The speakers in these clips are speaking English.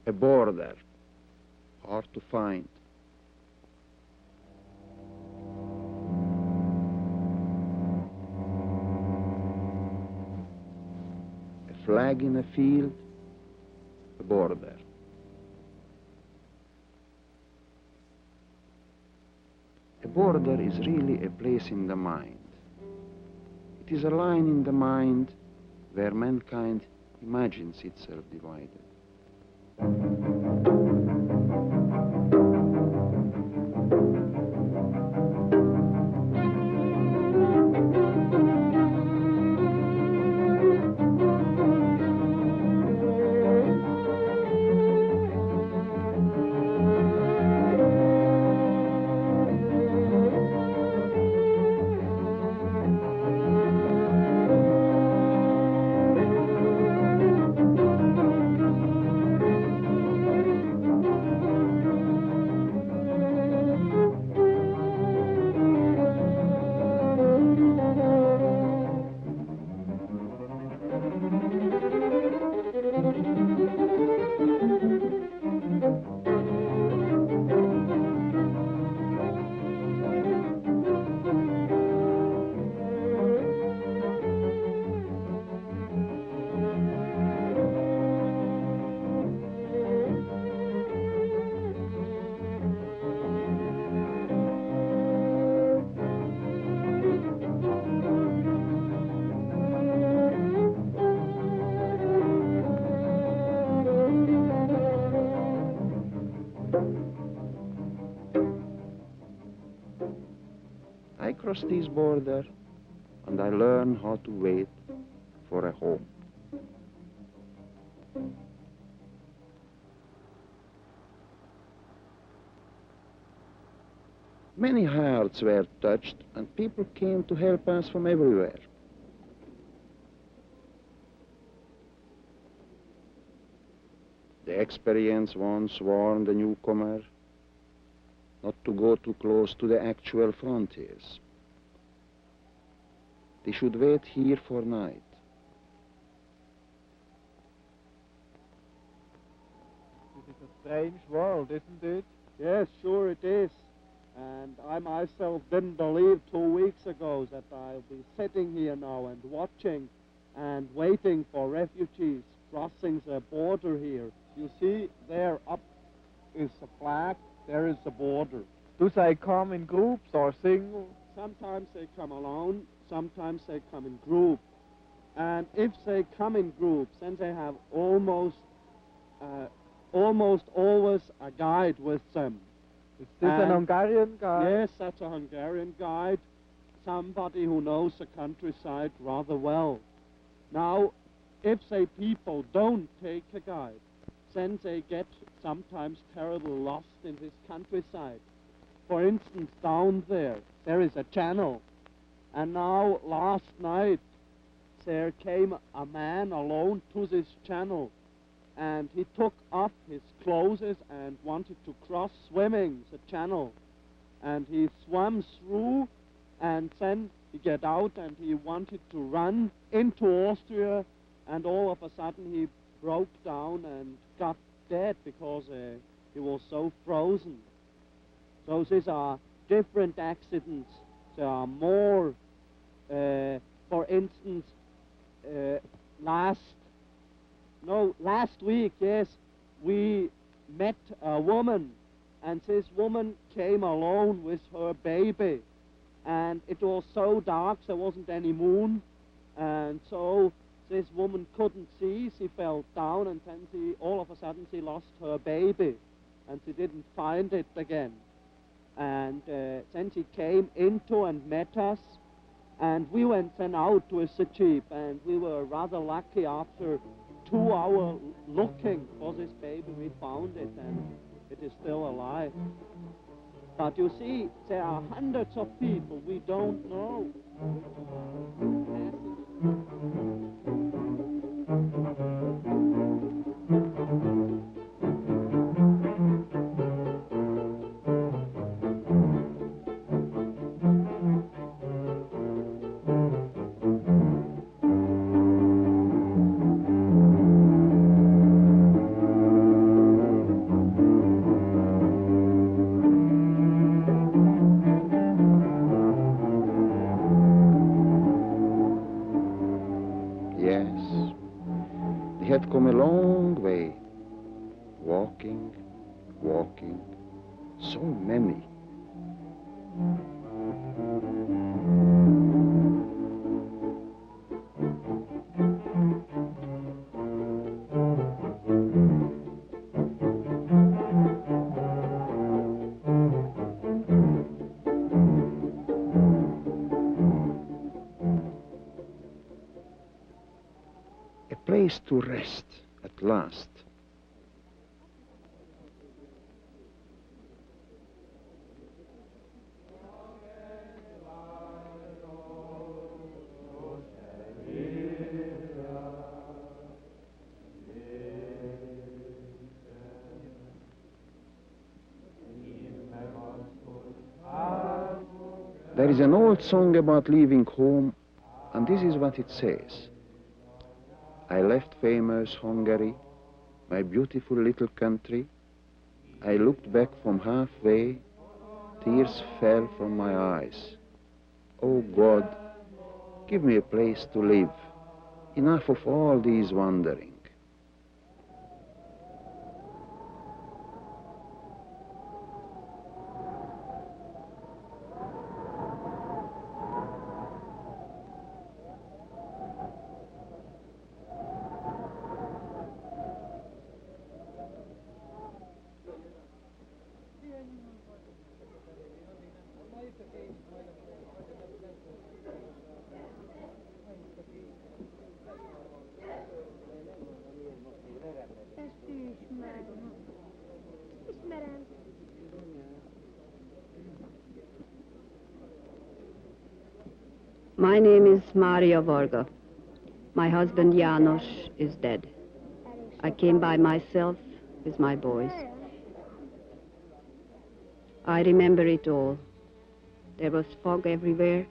A border, hard to find. A flag in a field, a border. A border is really a place in the mind. It is a line in the mind where mankind imagines itself divided. I cross this border and I learn how to wait for a home. Many hearts were touched and people came to help us from everywhere. The experienced ones warned the newcomer not to go too close to the actual frontiers. They should wait here for night. It is a strange world, isn't it? Yes, sure it is. And I myself didn't believe 2 weeks ago that I'll be sitting here now and watching and waiting for refugees crossing the border here. You see, there up is a flag, there is the border. Do they come in groups or single? Sometimes they come alone, sometimes they come in groups. And if they come in groups, then they have almost always a guide with them. Is this an Hungarian guide? Yes, that's a Hungarian guide, somebody who knows the countryside rather well. Now, if say people don't take a guide, then they get sometimes terribly lost in this countryside. For instance, down there is a channel, and now last night there came a man alone to this channel, and he took off his clothes and wanted to cross swimming the channel, and he swam through, and then he got out and he wanted to run into Austria, and all of a sudden he broke down and got dead because he was so frozen. So these are different accidents. There are more, for instance, last week, yes, we met a woman, and this woman came alone with her baby, and it was so dark, there wasn't any moon, and so this woman couldn't see. She fell down, and then all of a sudden she lost her baby, and she didn't find it again. And then she came into and met us, and we went then out with the jeep, and we were rather lucky. After 2 hours looking for this baby, we found it, and it is still alive. But you see, there are hundreds of people we don't know. Yes, they had come a long way, walking, walking, so many. A place to rest at last. There is an old song about leaving home, and this is what it says. I left famous Hungary, my beautiful little country. I looked back from halfway, tears fell from my eyes. Oh God, give me a place to live, enough of all these wandering. My name is Maria Varga. My husband János is dead. I came by myself with my boys. I remember it all. There was fog everywhere,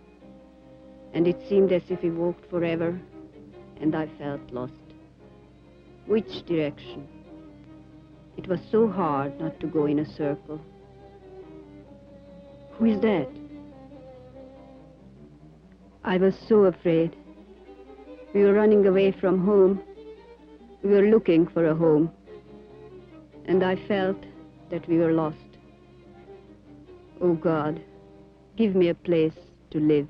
and it seemed as if we walked forever, and I felt lost. Which direction? It was so hard not to go in a circle. Who is that? I was so afraid. We were running away from home. We were looking for a home. And I felt that we were lost. Oh God, give me a place to live.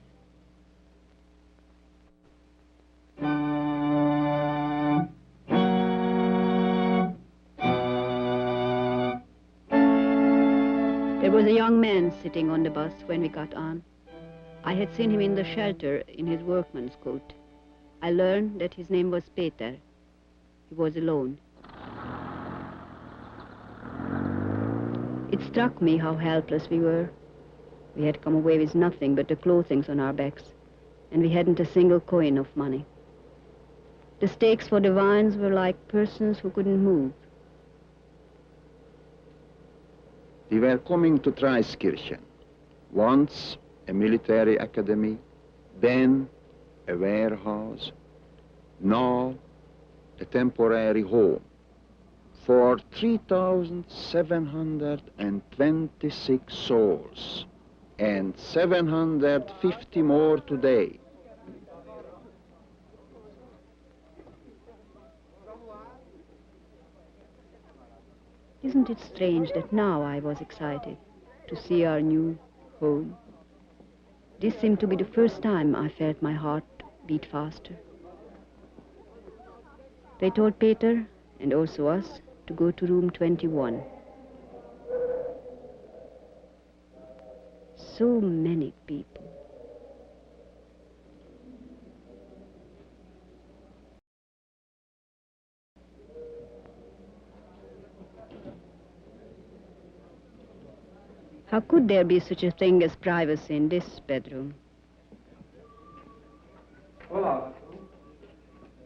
There was a young man sitting on the bus when we got on. I had seen him in the shelter in his workman's coat. I learned that his name was Peter. He was alone. It struck me how helpless we were. We had come away with nothing but the clothing on our backs, and we hadn't a single coin of money. The stakes for the vines were like persons who couldn't move. We were coming to Traiskirchen, once a military academy, then a warehouse, now a temporary home for 3,726 souls, and 750 more today. Isn't it strange that now I was excited to see our new home? This seemed to be the first time I felt my heart beat faster. They told Peter, and also us, to go to room 21. so many people. How could there be such a thing as privacy in this bedroom?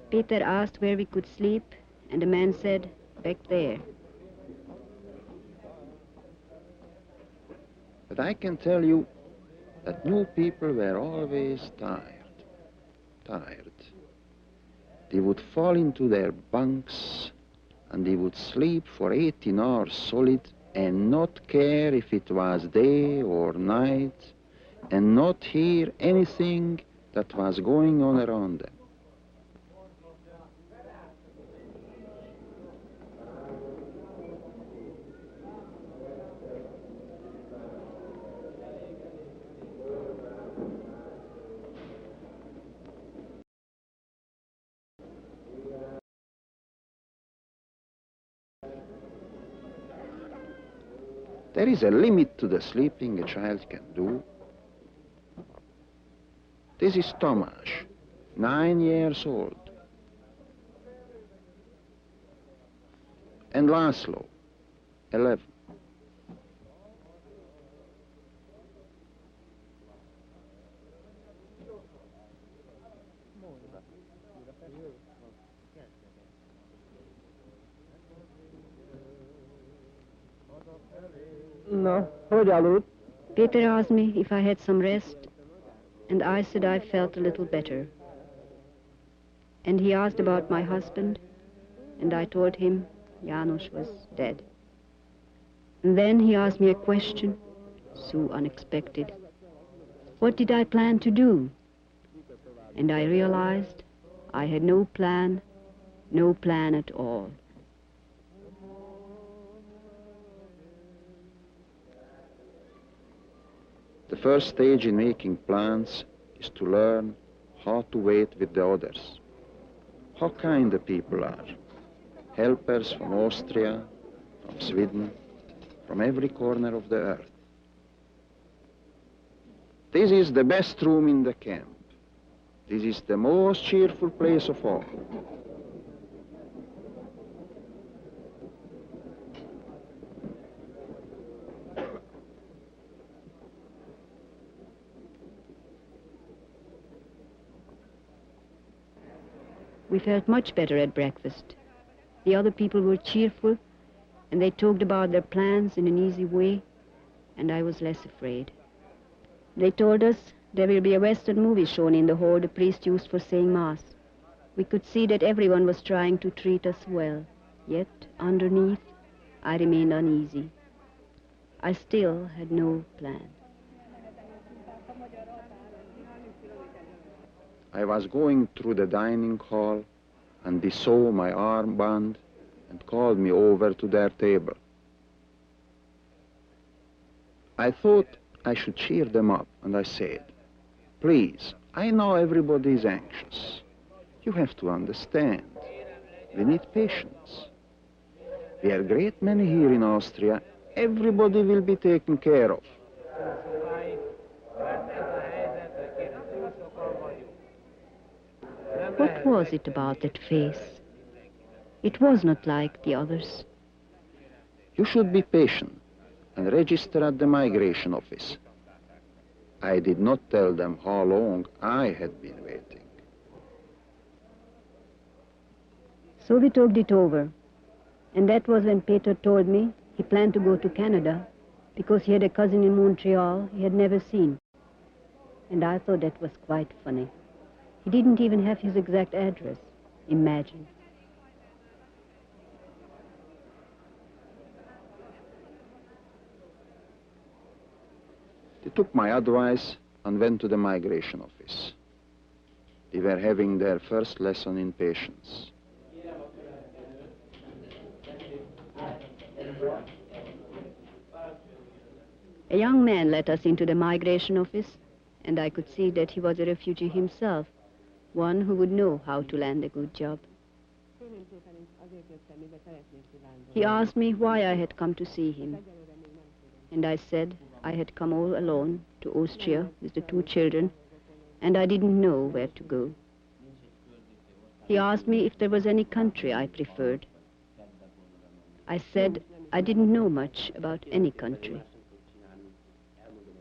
Peter asked where we could sleep, and the man said, back there. But I can tell you that new people were always tired. They would fall into their bunks and they would sleep for 18 hours solid and not care if it was day or night and not hear anything that was going on around them. There is a limit to the sleeping a child can do. This is Tomas, 9 years old. And Laszlo, 11. Na, hogy aludt? Peter asked me if I had some rest, and I said I felt a little better. And he asked about my husband, and I told him János was dead. And then he asked me a question, so unexpected. What did I plan to do? And I realized I had no plan at all. The first stage in making plans is to learn how to wait with the others. How kind the people are. Helpers from Austria, from Sweden, from every corner of the earth. This is the best room in the camp. This is the most cheerful place of all. We felt much better at breakfast. The other people were cheerful, and they talked about their plans in an easy way, and I was less afraid. They told us there will be a Western movie shown in the hall the priest used for saying Mass. We could see that everyone was trying to treat us well, yet underneath, I remained uneasy. I still had no plan. I was going through the dining hall, and they saw my armband and called me over to their table. I thought I should cheer them up, and I said, please, I know everybody is anxious. You have to understand. We need patience. We are a great many here in Austria. Everybody will be taken care of. What was it about that face? It was not like the others. You should be patient and register at the migration office. I did not tell them how long I had been waiting. So we talked it over. And that was when Peter told me he planned to go to Canada because he had a cousin in Montreal he had never seen. And I thought that was quite funny. He didn't even have his exact address. Imagine. They took my advice and went to the migration office. They were having their first lesson in patience. A young man let us into the migration office, and I could see that he was a refugee himself, one who would know how to land a good job. He asked me why I had come to see him, and I said I had come all alone to Austria with the 2 children, and I didn't know where to go. He asked me if there was any country I preferred. I said I didn't know much about any country.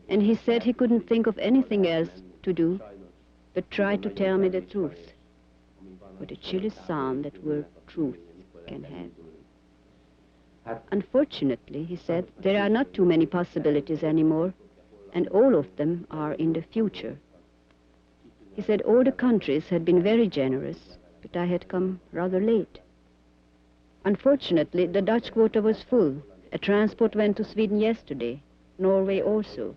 And he said he couldn't think of anything else to do but try to tell me the truth. What a chilly sound that word truth can have. Unfortunately, he said, there are not too many possibilities anymore, and all of them are in the future. He said all the countries had been very generous, but I had come rather late. Unfortunately, the Dutch quota was full. A transport went to Sweden yesterday, Norway also.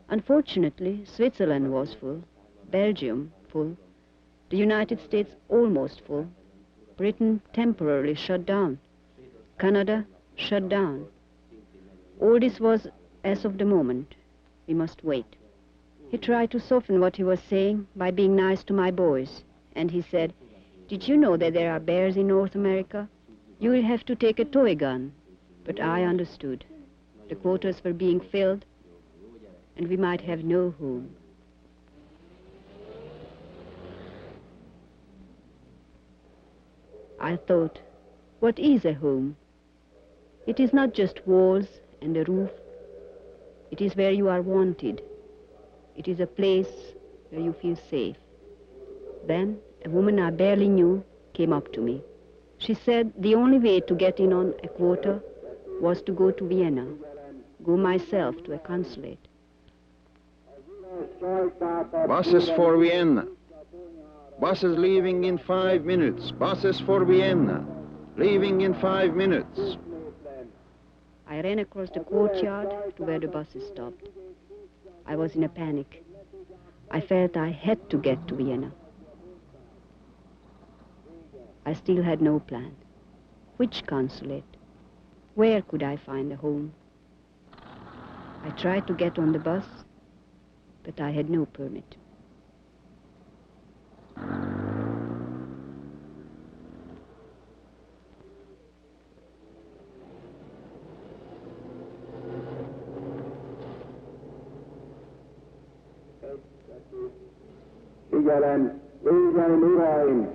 Unfortunately, Switzerland was full, Belgium full, the United States almost full, Britain temporarily shut down, Canada shut down. All this was as of the moment. We must wait. He tried to soften what he was saying by being nice to my boys, and he said, "Did you know that there are bears in North America? You will have to take a toy gun." But I understood. The quotas were being filled, and we might have no home. I thought, what is a home? It is not just walls and a roof. It is where you are wanted. It is a place where you feel safe. Then a woman I barely knew came up to me. She said the only way to get in on a quota was to go to Vienna, go myself to a consulate. Buses for Vienna. Buses leaving in 5 minutes. Buses for Vienna. Leaving in 5 minutes. I ran across the courtyard to where the buses stopped. I was in a panic. I felt I had to get to Vienna. I still had no plan. Which consulate? Where could I find a home? I tried to get on the bus, but I had no permit. Figyelem, hölgyeim, uraim!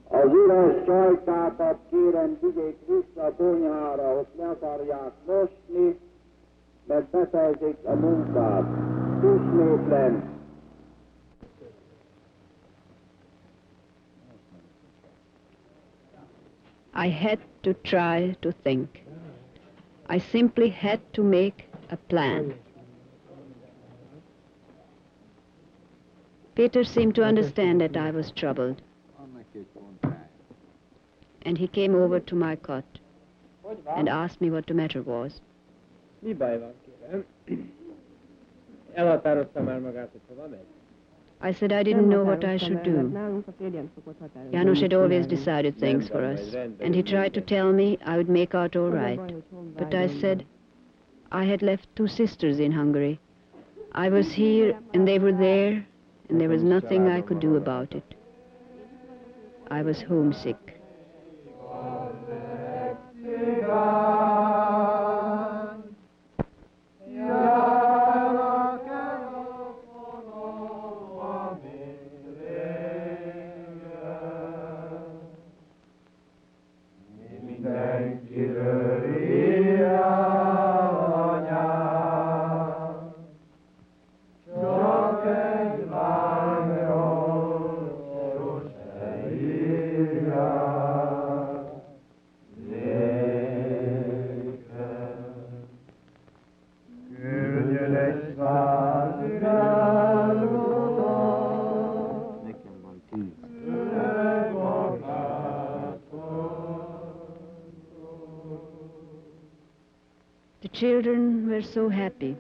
Az üres sajtákat kérem vigyék vissza konyhára, hogy le akarják mosni, mert befejezik a munkát. Ismétlem. I had to try to think. I simply had to make a plan. Peter seemed to understand that I was troubled, and he came over to my cot and asked me what the matter was. Mi baj van, kérem? Elhatározta már magát, hogy hova megy? I said I didn't know what I should do. Janos had always decided things for us, and he tried to tell me I would make out all right. But I said I had left 2 sisters in Hungary. I was here, and they were there, and there was nothing I could do about it. I was homesick. The children were so happy.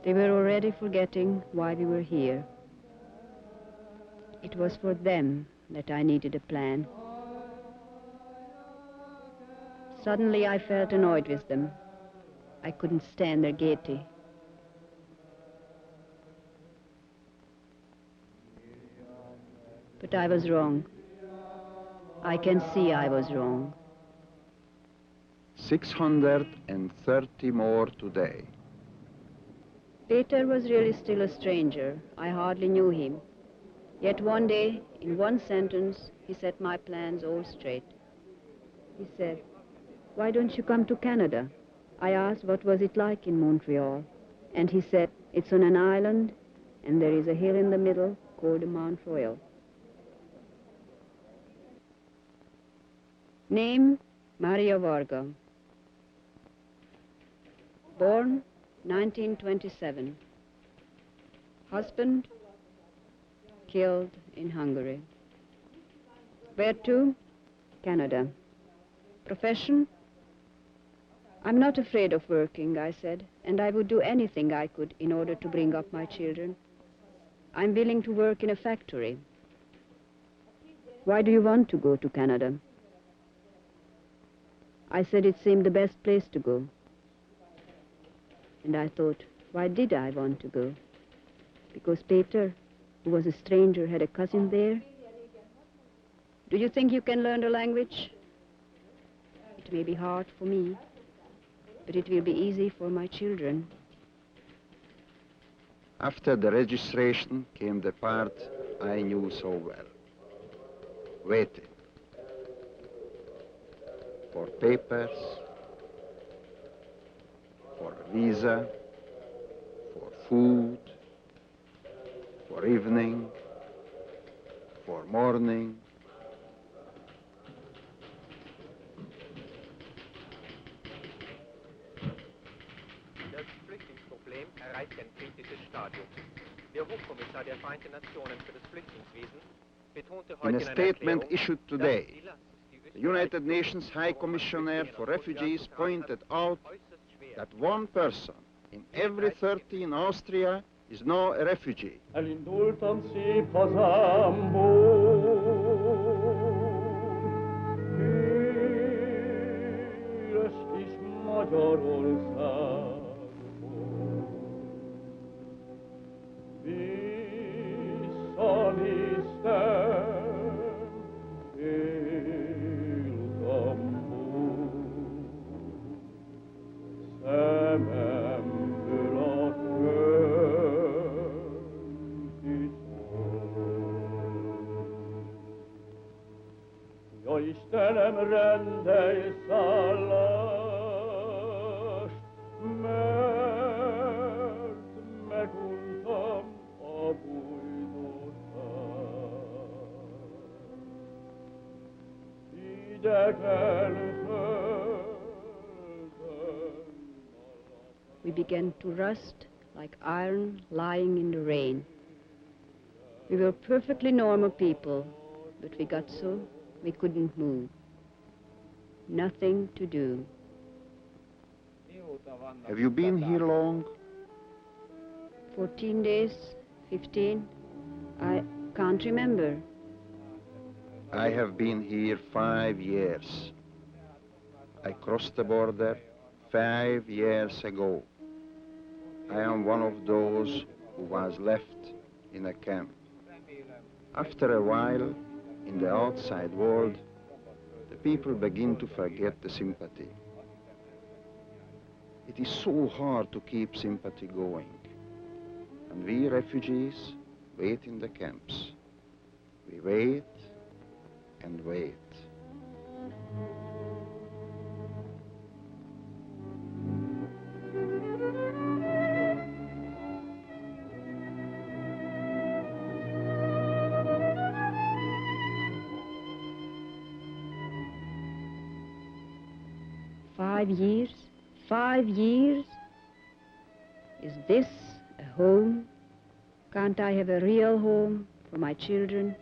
They were already forgetting why we were here. It was for them that I needed a plan. Suddenly I felt annoyed with them. I couldn't stand their gaiety. But I was wrong. I can see I was wrong. 630 more today. Peter was really still a stranger. I hardly knew him. Yet one day, in one sentence, he set my plans all straight. He said, "Why don't you come to Canada?" I asked what was it like in Montreal. And he said, "It's on an island, and there is a hill in the middle called Mount Royal." Name, Maria Varga. Born, 1927. Husband, killed in Hungary. Where to? Canada. Profession? "I'm not afraid of working," I said, "and I would do anything I could in order to bring up my children. I'm willing to work in a factory." "Why do you want to go to Canada?" I said it seemed the best place to go. And I thought, why did I want to go? Because Peter, who was a stranger, had a cousin there? "Do you think you can learn the language?" "It may be hard for me, but it will be easy for my children." After the registration came the part I knew so well. Waiting. For papers, for a visa, for food, for evening, for morning. Das Flüchtlingsproblem erreicht ein kritisches Stadium. Der Hochkommissar der Vereinten Nationen für das Flüchtlingswesen betonte heute In a in einer statement Erklärung, issued dass today, die Last, die the United Nations High Commissioner for Refugees pointed out that one person in every 30 in Austria is now a refugee. Elindultam szép hazámból, híres kis Magyarországból. Visszanéztem élutamból, szememből a könti Ja Istenem, rendelj szállást, mert meguntam a bújdosát. Idegen földön We began to rust like iron lying in the rain. We were perfectly normal people, but we got so we couldn't move. Nothing to do. Have you been here long? 14 days, 15, I can't remember. I have been here 5 years. I crossed the border 5 years ago. I am one of those who was left in a camp. After a while, in the outside world, the people begin to forget the sympathy. It is so hard to keep sympathy going. And we refugees wait in the camps. We wait and wait. "5 years? 5 years? Is this a home? Can't I have a real home for my children?"